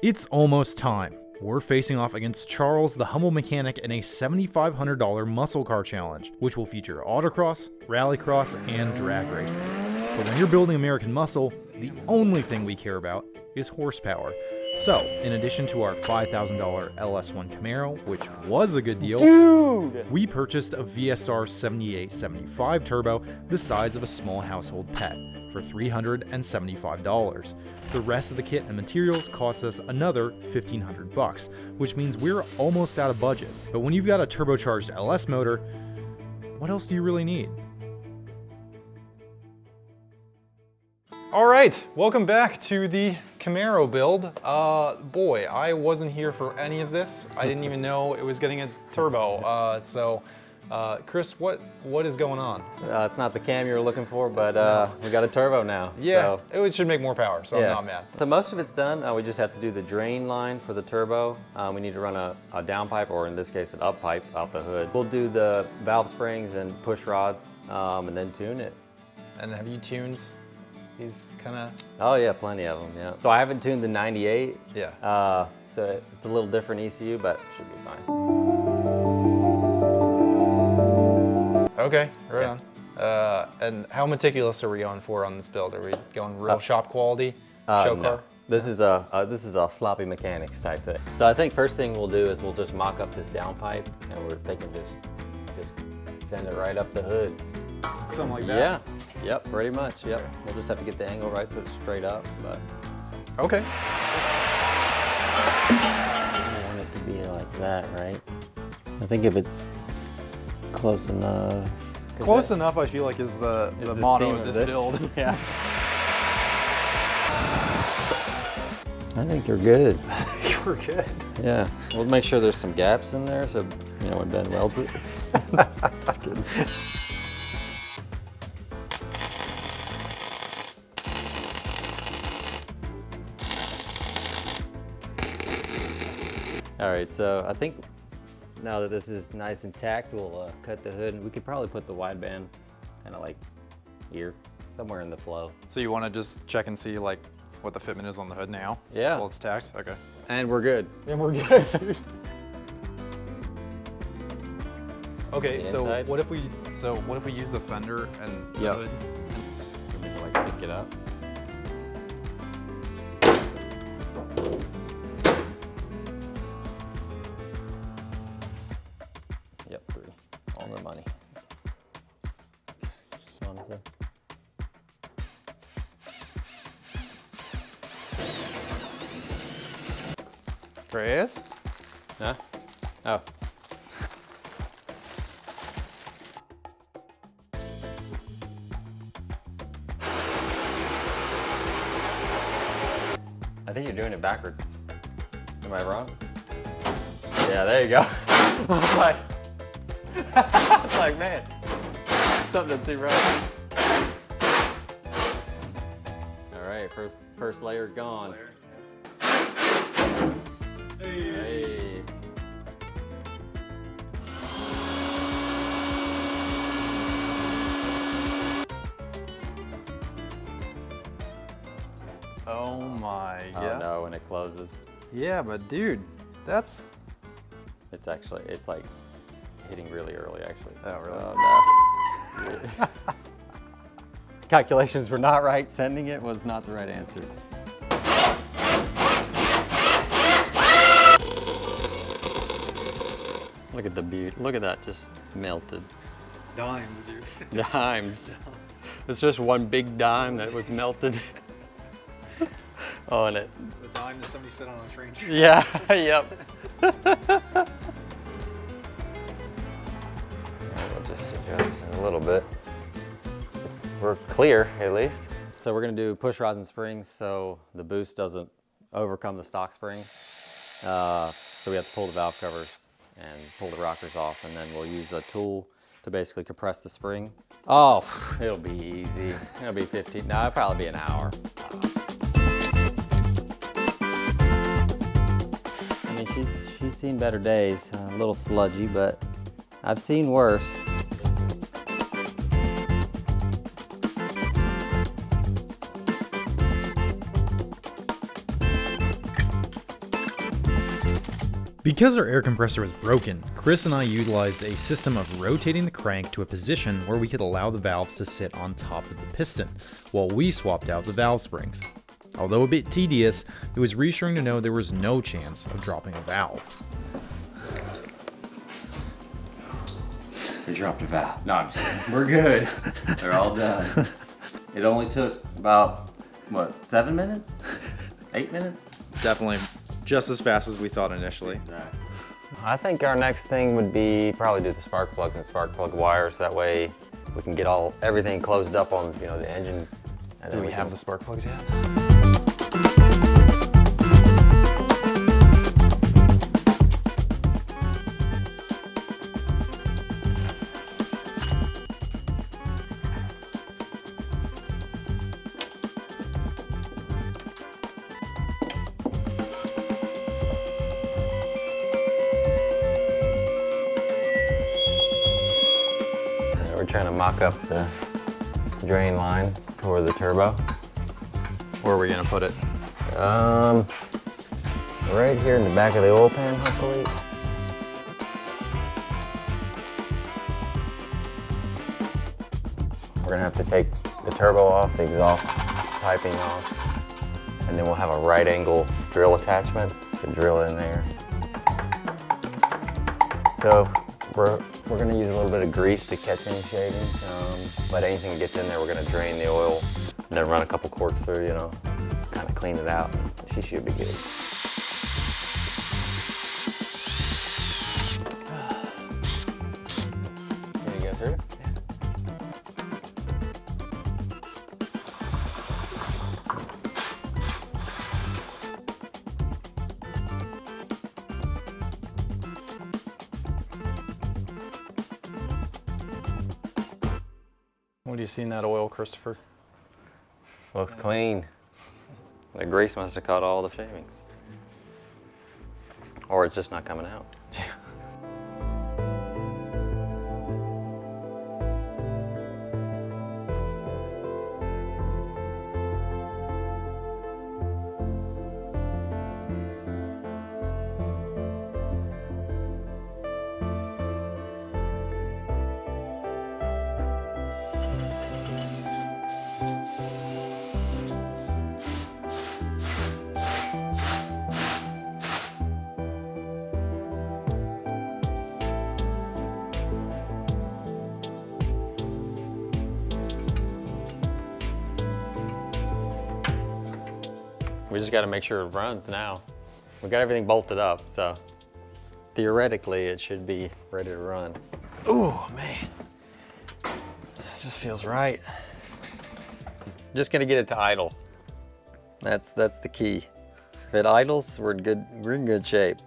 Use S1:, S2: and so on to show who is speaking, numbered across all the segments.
S1: It's almost time. We're facing off against Charles, the humble mechanic, in a $7,500 muscle car challenge, which will feature autocross, rallycross, and drag racing. But when you're building American muscle, the only thing we care about is horsepower. So, in addition to our $5,000 LS1 Camaro, which was a good deal, we purchased a VSR 7875 turbo the size of a small household pet for $375. The rest of the kit and materials cost us another $1,500, which means we're almost out of budget. But when you've got a turbocharged LS motor, what else do you really need? All right, welcome back to the Camaro build. Boy, I wasn't here for any of this. I didn't even know it was getting a turbo. Chris, what is going on?
S2: It's not the cam you were looking for, but we got a turbo now.
S1: Yeah,
S2: so.
S1: it should make more power, so yeah. I'm not mad.
S2: So most of it's done. We just have to do the drain line for the turbo. We need to run a downpipe, or in this case, an up pipe out the hood. We'll do the valve springs and push rods, and then tune it.
S1: And have you tuned these kind of?
S2: Oh yeah, plenty of them, yeah. So I haven't tuned the 98.
S1: Yeah.
S2: So it's a little different ECU, but should be fine.
S1: Okay, right on. And how meticulous are we going for on this build? Are we going real shop quality, show car?
S2: No. This is a sloppy mechanics type thing. So I think first thing we'll do is we'll just mock up this downpipe, and we're thinking just send it right up the hood.
S1: Something like that?
S2: Yeah. Yep, pretty much, yep. We'll just have to get the angle right so it's straight up, but.
S1: Okay.
S2: I want it to be like that, right? I think if it's close enough.
S1: Close enough, I feel like, is the motto of this build.
S2: Yeah. I think you're good.
S1: We're good.
S2: Yeah. We'll make sure there's some gaps in there so, you know, when Ben welds it. Just kidding. All right, so I think now that this is nice and tacked, we'll cut the hood. We could probably put the wideband kind of like here, somewhere in the flow.
S1: So you want to just check and see like what the fitment is on the hood now?
S2: Yeah.
S1: While it's tacked? Okay.
S2: And we're good.
S1: And we're good. Okay, so what if we use the fender and the hood?
S2: And we can like pick it up. Yep, 3. All the money. Honestly.
S1: Chris?
S2: Huh? Oh. I think you're doing it backwards. Am I wrong? Yeah, there you go. It's like, it's like, man, something doesn't seem right. All right, first layer gone. Hey.
S1: Oh my, yeah.
S2: Oh no, when it closes.
S1: Yeah, but dude, that's...
S2: It's like hitting really early, actually.
S1: Oh, really?
S2: Oh, no. Calculations were not right. Sending it was not the right answer. Look at the beauty. Look at that, just melted.
S1: Dimes, dude.
S2: Dimes. It's just one big dime that was melted on it.
S1: The dime that somebody set on a train track.
S2: Yeah, yep. We'll just adjust it a little bit. We're clear, at least. So we're gonna do push rods and springs so the boost doesn't overcome the stock spring. So we have to pull the valve covers and pull the rockers off, and then we'll use a tool to basically compress the spring. Oh, it'll be easy. It'll be 15, no, it'll probably be an hour. I mean, she's seen better days. A little sludgy, but I've seen worse.
S1: Because our air compressor was broken, Chris and I utilized a system of rotating the crank to a position where we could allow the valves to sit on top of the piston, while we swapped out the valve springs. Although a bit tedious, it was reassuring to know there was no chance of dropping a valve.
S2: We dropped a valve. No, I'm just kidding. We're good. They're all done. It only took about, what, 7 minutes? 8 minutes?
S1: Definitely just as fast as we thought initially.
S2: I think our next thing would be probably do the spark plugs and spark plug wires. That way we can get everything closed up on the engine. And
S1: Do we have the spark plugs yet?
S2: We're trying to mock up the drain line for the turbo.
S1: Where are we gonna put it?
S2: Right here in the back of the oil pan, hopefully. We're gonna have to take the turbo off, the exhaust piping off, and then we'll have a right angle drill attachment to drill in there. So we're gonna use a little bit of grease to catch any shavings, but anything that gets in there, we're gonna drain the oil and then run a couple quarts through, kind of clean it out. She should be good. Can you go through?
S1: What do you see in that oil, Christopher?
S2: Looks clean. The grease must have caught all the shavings. Or it's just not coming out. We just got to make sure it runs now. We got everything bolted up, so theoretically it should be ready to run.
S1: Oh man, it just feels right.
S2: Just gonna get it to idle. That's the key. If it idles, we're in good shape.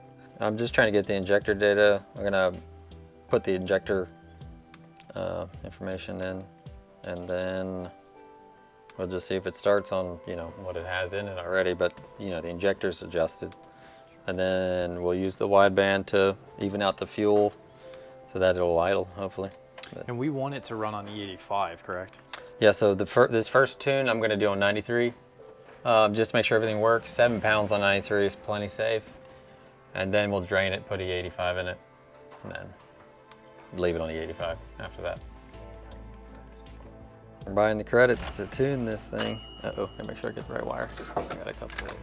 S2: I'm just trying to get the injector data. I'm gonna put the injector information in, and then we'll just see if it starts on, what it has in it already, but the injector's adjusted. And then we'll use the wideband to even out the fuel so that it'll idle, hopefully.
S1: And we want it to run on E85, correct?
S2: Yeah, so this first tune I'm gonna do on 93. Just to make sure everything works. 7 pounds on 93 is plenty safe. And then we'll drain it, put E85 in it, and then leave it on E85 after that. We're buying the credits to tune this thing. Uh-oh, gotta make sure I get the right wire. I got a couple of...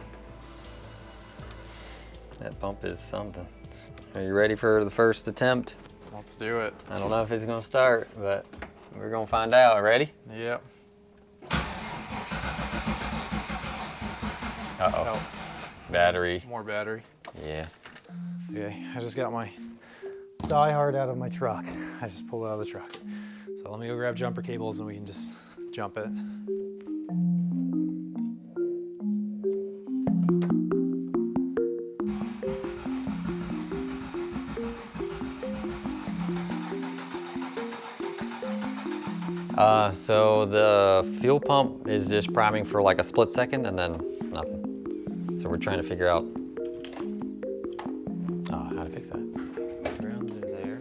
S2: That pump is something. Are you ready for the first attempt?
S1: Let's do it.
S2: I don't know if it's gonna start, but we're gonna find out. Ready?
S1: Yep.
S2: Uh-oh.
S1: Oh,
S2: Battery.
S1: more battery.
S2: Yeah.
S1: Okay, I just got my Die Hard out of my truck. I just pulled it out of the truck. So let me go grab jumper cables and we can just jump it.
S2: So the fuel pump is just priming for like a split second and then nothing. So we're trying to figure out how to fix that. Grounds are there.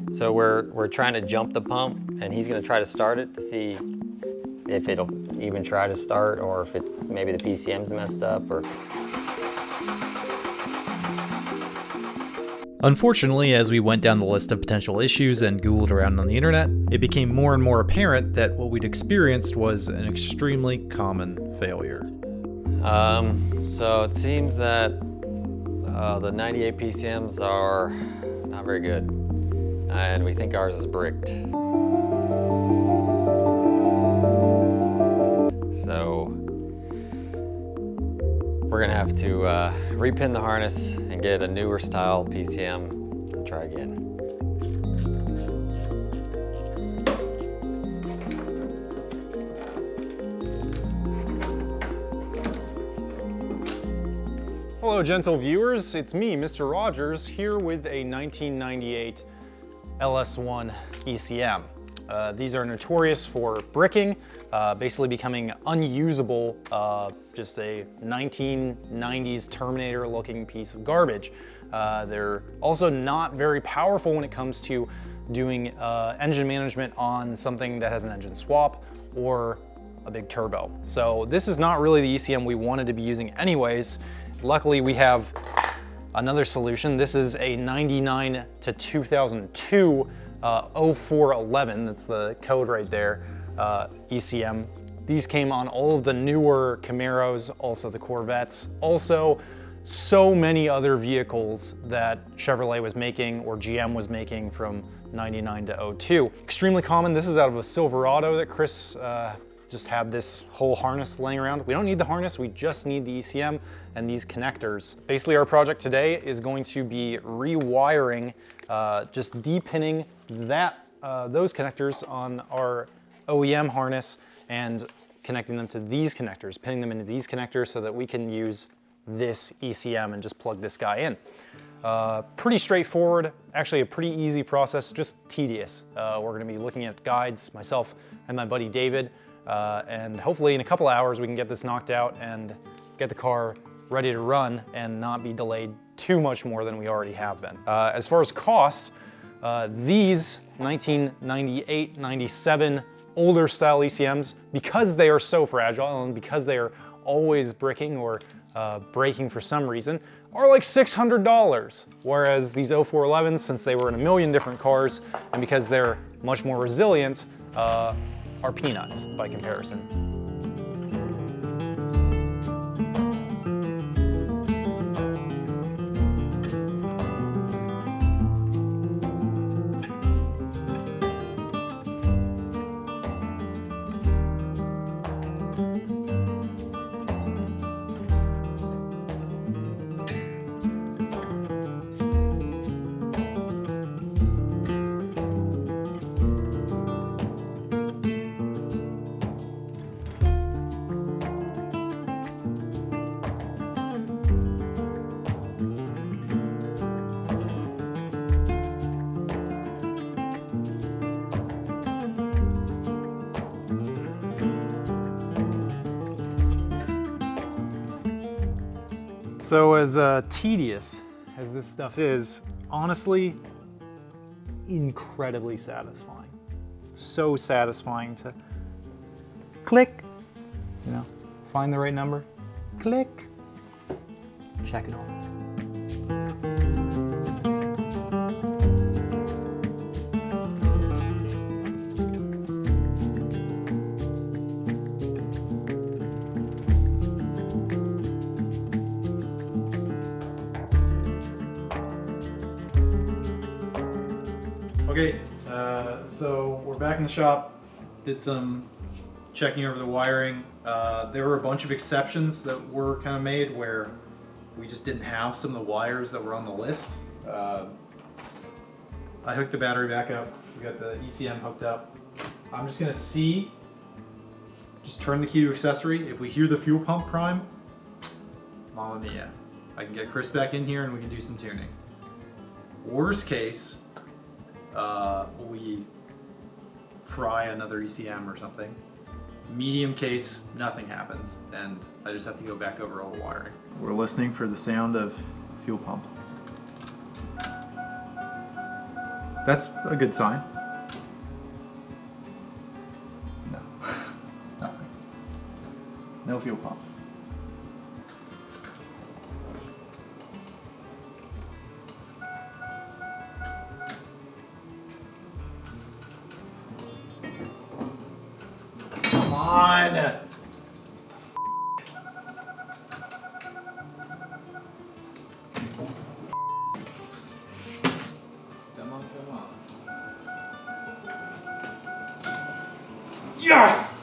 S2: So we're trying to jump the pump, and he's gonna try to start it to see if it'll even try to start, or if it's maybe the PCM's messed up, or.
S1: Unfortunately, as we went down the list of potential issues and Googled around on the internet, it became more and more apparent that what we'd experienced was an extremely common failure.
S2: So it seems that the 98 PCMs are not very good, and we think ours is bricked. So we're gonna have to repin the harness and get a newer style PCM and try again.
S3: Hello gentle viewers, it's me, Mr. Rogers, here with a 1998 LS1 ECM. These are notorious for bricking, basically becoming unusable, just a 1990s Terminator looking piece of garbage. They're also not very powerful when it comes to doing engine management on something that has an engine swap or a big turbo. So this is not really the ECM we wanted to be using anyways. Luckily we have another solution. This is a 99 to 2002 0411, that's the code right there, ECM. These came on all of the newer Camaros, also the Corvettes, also so many other vehicles that Chevrolet was making or GM was making from 99 to 02. Extremely common. This is out of a Silverado that Chris just had this whole harness laying around. We don't need the harness, we just need the ECM and these connectors. Basically our project today is going to be rewiring, just depinning those connectors on our OEM harness and connecting them to these connectors, pinning them into these connectors so that we can use this ECM and just plug this guy in. Pretty straightforward, actually a pretty easy process, just tedious. We're gonna be looking at guides, myself and my buddy David, and hopefully in a couple hours we can get this knocked out and get the car ready to run and not be delayed too much more than we already have been. As far as cost, these 1998, 97 older style ECMs, because they are so fragile and because they are always bricking or breaking for some reason, are like $600. Whereas these 0411s, since they were in a million different cars and because they're much more resilient, are peanuts by comparison. So as tedious as this stuff is, honestly, incredibly satisfying. So satisfying to click, you know, find the right number, click, check it off.
S1: Okay, so we're back in the shop, did some checking over the wiring. There were a bunch of exceptions that were kind of made where we just didn't have some of the wires that were on the list. I hooked the battery back up, we got the ECM hooked up. I'm just gonna just turn the key to accessory. If we hear the fuel pump prime, mamma mia. I can get Chris back in here and we can do some tuning. Worst case, we fry another ECM or something. Medium case, nothing happens, and I just have to go back over all the wiring. We're listening for the sound of fuel pump. That's a good sign. No, nothing. No fuel pump. Yes!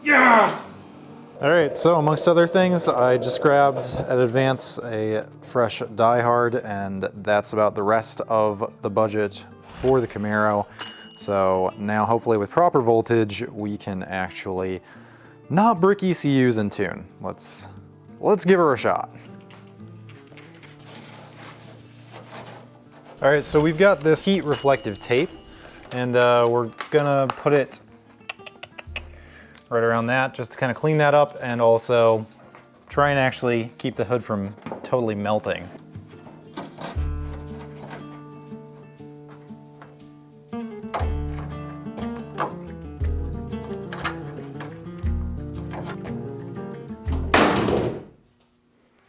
S1: Yes! All right, so amongst other things, I just grabbed at Advance a fresh Die Hard, and that's about the rest of the budget for the Camaro. So now hopefully with proper voltage, we can actually not brick ECUs and tune. Let's give her a shot. All right, so we've got this heat reflective tape, and we're gonna put it right around that just to kind of clean that up and also try and actually keep the hood from totally melting.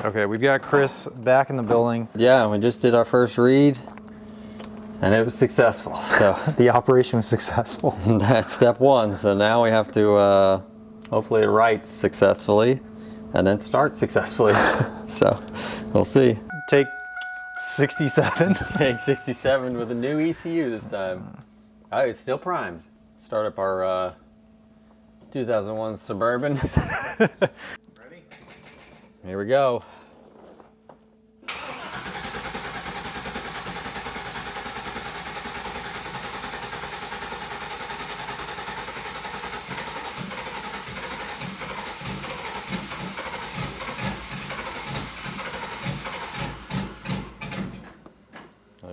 S1: Okay, we've got Chris back in the building.
S2: Yeah, we just did our first read and it was successful. So
S1: The operation was successful.
S2: that's step one. So now we have to hopefully it writes successfully and then start successfully. So we'll see.
S1: Take 67.
S2: Take 67 with a new ECU this time. Oh, it's still primed. Start up our 2001 Suburban.
S1: Ready?
S2: Here we go.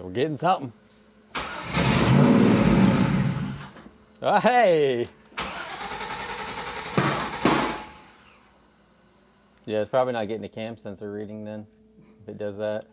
S2: We're getting something. Oh, hey! Yeah, it's probably not getting a cam sensor reading then, if it does that.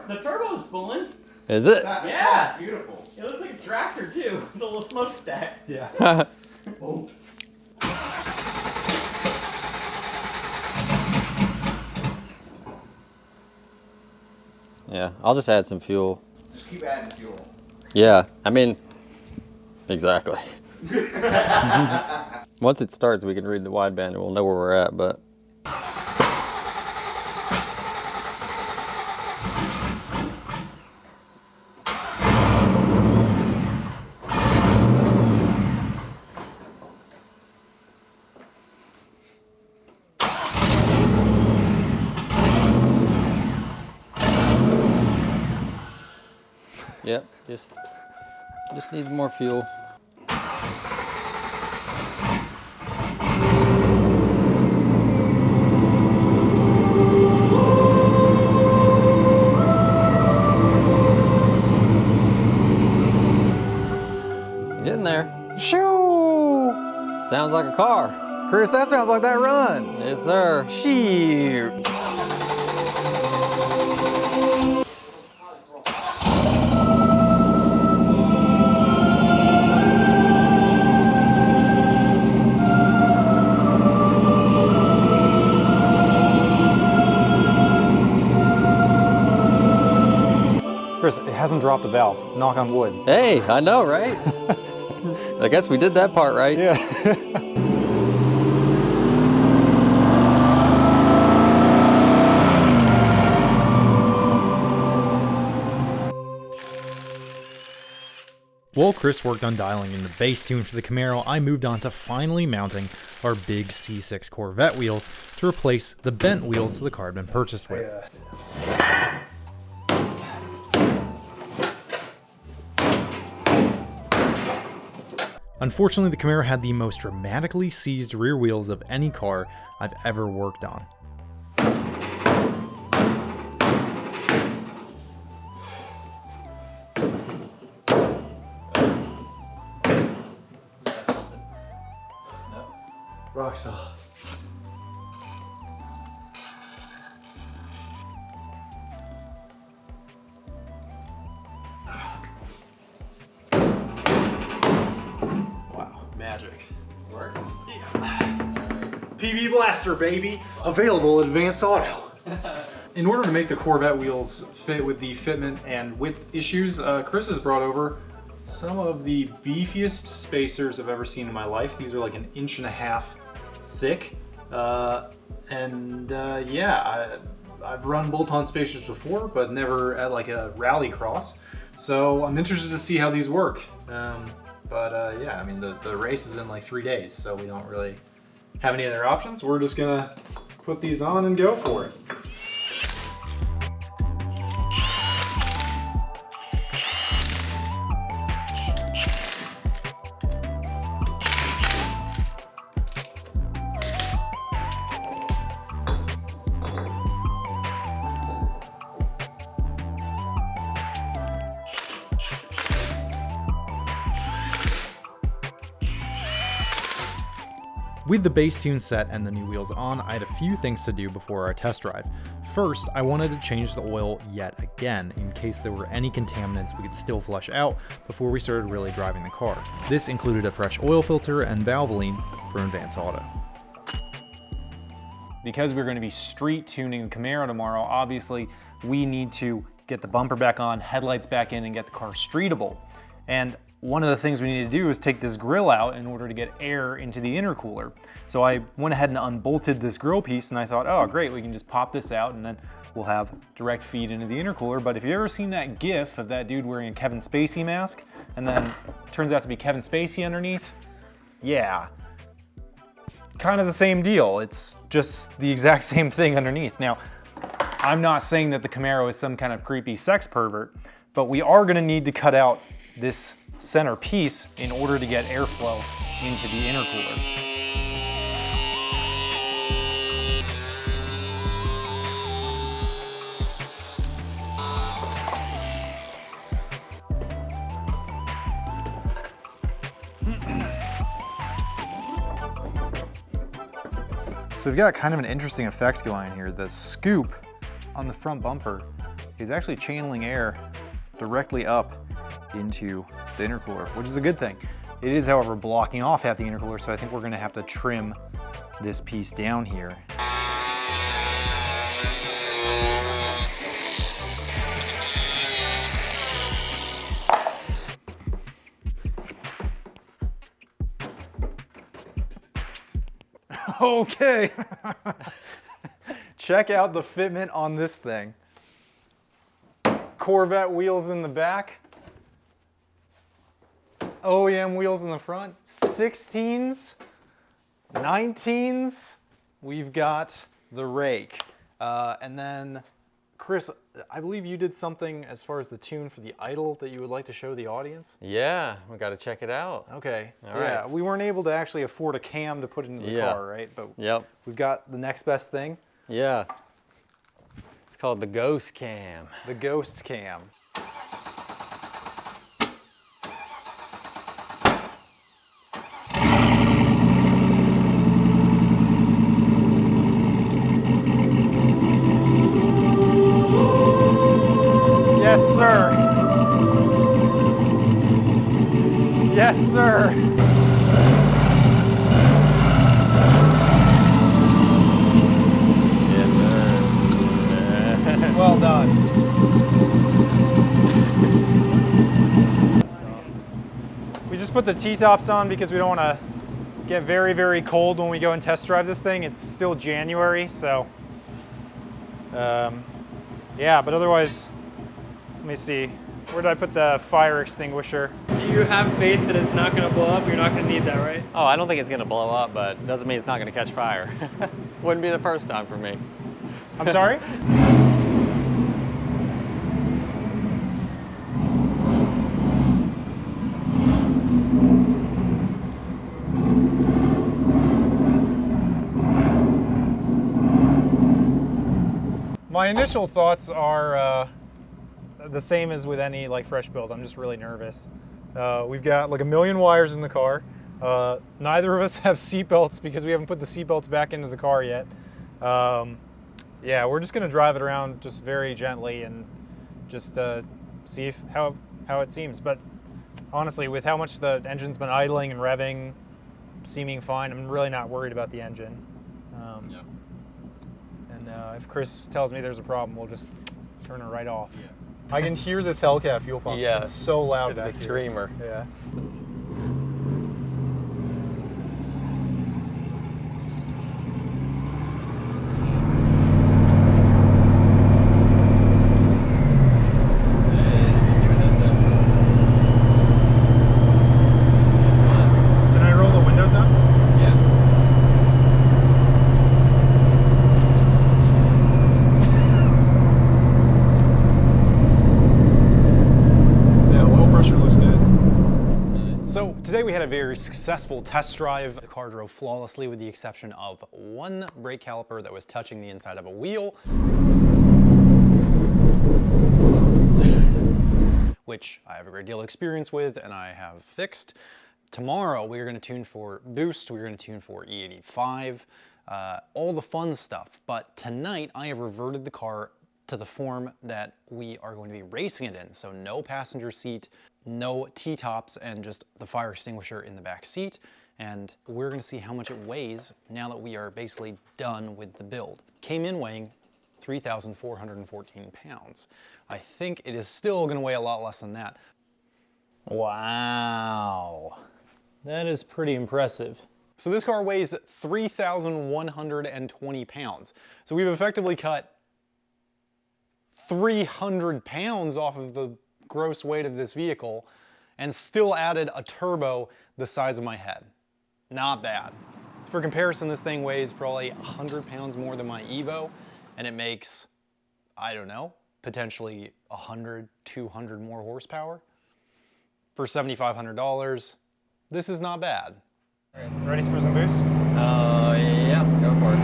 S4: The turbo's spooling.
S2: Is it?
S4: Yeah.
S1: Beautiful.
S4: It looks like a tractor too. The little smokestack.
S1: Yeah.
S4: Oh.
S2: Yeah, I'll just add some fuel.
S1: Just keep adding fuel.
S2: Yeah, I mean, exactly. Once it starts, we can read the wideband and we'll know where we're at, but. Yep, just needs more fuel. Getting there.
S1: Shoo!
S2: Sounds like a car.
S1: Chris, that sounds like that runs.
S2: Yes, sir.
S1: Shoot. Chris, it hasn't dropped a valve. Knock on wood.
S2: Hey, I know, right? I guess we did that part right.
S1: Yeah. While Chris worked on dialing in the bass tune for the Camaro, I moved on to finally mounting our big C6 Corvette wheels to replace the bent wheels the car had been purchased with. Unfortunately, the Camaro had the most dramatically seized rear wheels of any car I've ever worked on.
S5: Rock solid. Wow, magic.
S4: Work.
S5: Yeah. PB Blaster, baby. Available at Advanced Auto.
S3: in order to make the Corvette wheels fit with the fitment and width issues, Chris has brought over some of the beefiest spacers I've ever seen in my life. These are like 1.5 inches thick. I've run bolt-on spacers before, but never at like a rally cross. So I'm interested to see how these work. Yeah, I mean, the race is in like 3 days, so we don't really have any other options. We're just gonna put these on and go for it.
S1: With the base tune set and the new wheels on, I had a few things to do before our test drive. First, I wanted to change the oil yet again, in case there were any contaminants we could still flush out before we started really driving the car. This included a fresh oil filter and Valvoline from Advance Auto.
S3: Because we're going to be street tuning the Camaro tomorrow, obviously we need to get the bumper back on, headlights back in, and get the car streetable. And one of the things we need to do is take this grill out in order to get air into the intercooler. So I went ahead and unbolted this grill piece, and I thought, oh great, we can just pop this out and then we'll have direct feed into the intercooler. But if you've ever seen that gif of that dude wearing a Kevin Spacey mask and then turns out to be Kevin Spacey underneath, yeah, kind of the same deal. It's just the exact same thing underneath. Now, I'm not saying that the Camaro is some kind of creepy sex pervert, but we are gonna need to cut out this center piece in order to get airflow into the intercooler. So we've got kind of an interesting effect going here. The scoop on the front bumper is actually channeling air directly up into the intercooler, which is a good thing. It is, however, blocking off half the intercooler, so I think we're gonna have to trim this piece down here. Okay. Check out the fitment on this thing. Corvette wheels in the back. OEM wheels in the front. 16s, 19s. We've got the rake. And then, Chris, I believe you did something as far as the tune for the idle that you would like to show the audience?
S2: Yeah, we got to check it out.
S3: Okay.
S2: All
S3: yeah,
S2: right.
S3: we weren't able to actually afford a cam to put into the car, right? But
S2: yep.
S3: We've got the next best thing.
S2: Yeah. It's called the Ghost Cam.
S3: The Ghost Cam. Yes, sir. Yes, sir.
S2: Yes, sir.
S3: Well done. We just put the T-tops on because we don't want to get very, very cold when we go and test drive this thing. It's still January, so yeah, but otherwise, let me see. Where did I put the fire extinguisher?
S5: Do you have faith that it's not going to blow up? You're not going to need that, right?
S2: Oh, I don't think it's going to blow up, but doesn't mean it's not going to catch fire. Wouldn't be the first time for me.
S3: I'm sorry? My initial thoughts are the same as with any like fresh build. I'm just really nervous. We've got like 1 million wires in the car. Neither of us have seatbelts because we haven't put the seatbelts back into the car yet. Yeah, we're just gonna drive it around just very gently and just see how it seems. But honestly, with how much the engine's been idling and revving, seeming fine, I'm really not worried about the engine. And And if Chris tells me there's a problem, we'll just turn it right off. Yeah. I can hear this Hellcat fuel pump.
S2: Yeah.
S3: It's so loud
S2: It's
S3: back
S2: a
S3: here.
S2: screamer.
S3: Yeah. Can I roll the windows up? Yeah, oil pressure looks good. So today we had a very successful test drive. The car drove flawlessly with the exception of one brake caliper that was touching the inside of a wheel, which I have a great deal of experience with and I have fixed. Tomorrow we're going to tune for boost, we're going to tune for E85, all the fun stuff. But tonight I have reverted the car to the form that we are going to be racing it in. So no passenger seat, no T-tops, and just the fire extinguisher in the back seat. And we're gonna see how much it weighs now that we are basically done with the build. Came in weighing 3,414 pounds. I think it is still gonna weigh a lot less than that. Wow, that is pretty impressive. So this car weighs 3,120 pounds. So we've effectively cut 300 pounds off of the gross weight of this vehicle and still added a turbo the size of my head. Not bad. For comparison, this thing weighs probably 100 pounds more than my Evo, and it makes, I don't know, potentially 100, 200 more horsepower. For $7,500, this is not bad. All right, ready for some boost?
S2: Yeah, go for it.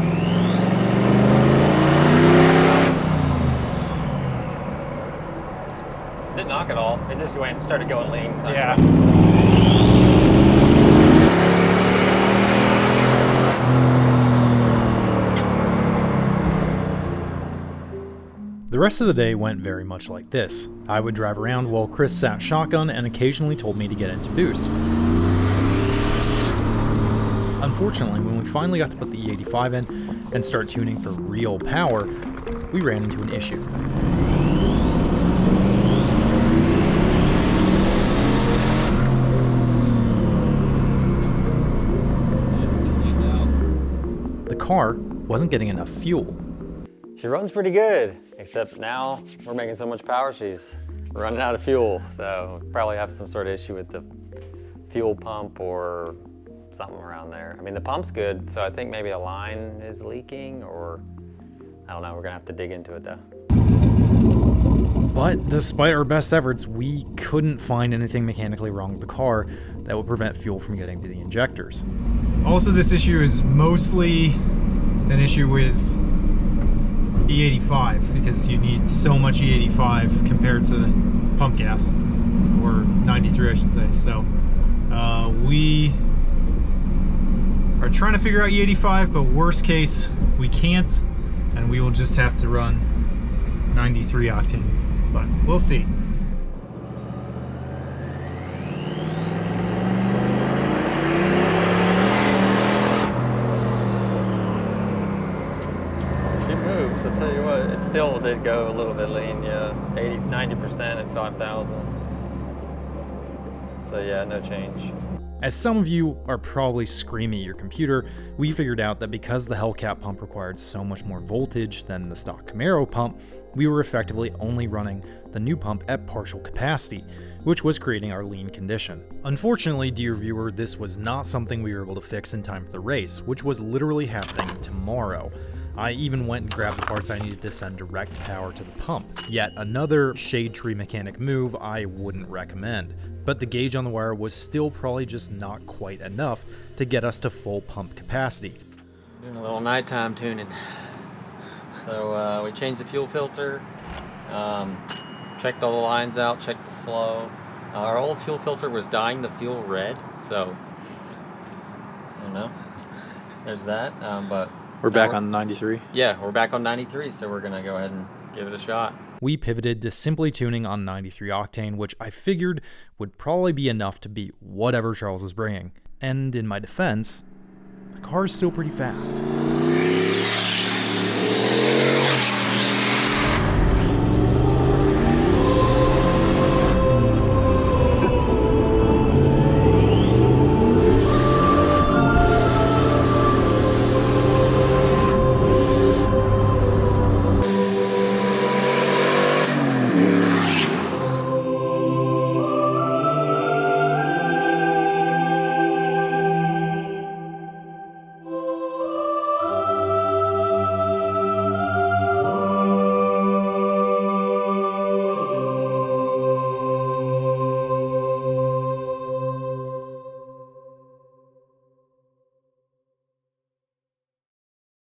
S2: Didn't knock at all. It just went, started going lean.
S3: Yeah.
S1: The rest of the day went very much like this. I would drive around while Chris sat shotgun and occasionally told me to get into boost. Unfortunately, when we finally got to put the E85 in and start tuning for real power, we ran into an issue. The car wasn't getting enough fuel.
S2: She runs pretty good, except now we're making so much power, she's running out of fuel. So we'll probably have some sort of issue with the fuel pump or something around there. I mean, the pump's good, so I think maybe a line is leaking, or I don't know, we're gonna have to dig into it though.
S1: But despite our best efforts, we couldn't find anything mechanically wrong with the car that would prevent fuel from getting to the injectors.
S3: Also, this issue is mostly an issue with E85 because you need so much E85 compared to pump gas, or 93 I should say. So we are trying to figure out E85, but worst case we can't, and we will just have to run 93 octane, but we'll see.
S2: She moves, I'll tell you what, it still did go a little bit lean, yeah. 90% at 5,000. So yeah, no change.
S1: As some of you are probably screaming at your computer, we figured out that because the Hellcat pump required so much more voltage than the stock Camaro pump, we were effectively only running the new pump at partial capacity, which was creating our lean condition. Unfortunately, dear viewer, this was not something we were able to fix in time for the race, which was literally happening tomorrow. I even went and grabbed the parts I needed to send direct power to the pump. Yet another shade tree mechanic move I wouldn't recommend. But the gauge on the wire was still probably just not quite enough to get us to full pump capacity.
S2: Doing a little nighttime tuning. So we changed the fuel filter, checked all the lines out, checked the flow. Our old fuel filter was dyeing the fuel red, so I don't know. There's that, but
S3: We're back on 93.
S2: yeah, we're back on 93, so we're gonna go ahead and give it a shot.
S1: We pivoted to simply tuning on 93 octane, which I figured would probably be enough to beat whatever Charles was bringing. And in my defense, the car is still pretty fast.